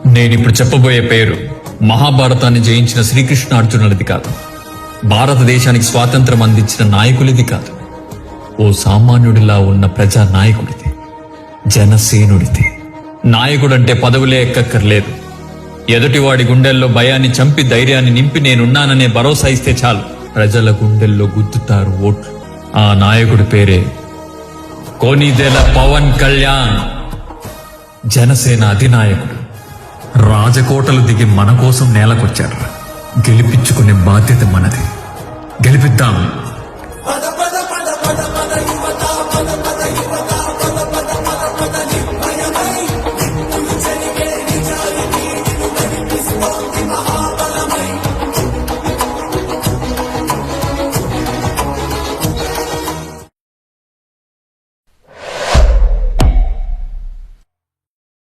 నేనిప్పుడు చెప్పబోయే పేరు మహాభారతాన్ని జయించిన శ్రీకృష్ణార్జునులది కాదు, భారతదేశానికి స్వాతంత్రం అందించిన నాయకులది కాదు, ఓ సామాన్యుడిలా ఉన్న ప్రజా నాయకుడిది, జనసేనుడిది. నాయకుడంటే పదవులే ఎక్కక్కర్లేదు. ఎదుటివాడి గుండెల్లో భయాన్ని చంపి ధైర్యాన్ని నింపి నేనున్నాననే భరోసా ఇస్తే చాలు, ప్రజల గుండెల్లో గుద్దుతారు ఓట్లు. ఆ నాయకుడి పేరే కోనిదెల పవన్ కళ్యాణ్. జనసేన అధినాయకుడు రాజకోటలు దిగి మన కోసం నేలకొచ్చారు. గెలిపించుకునే బాధ్యత మనది. గెలిపిద్దాం.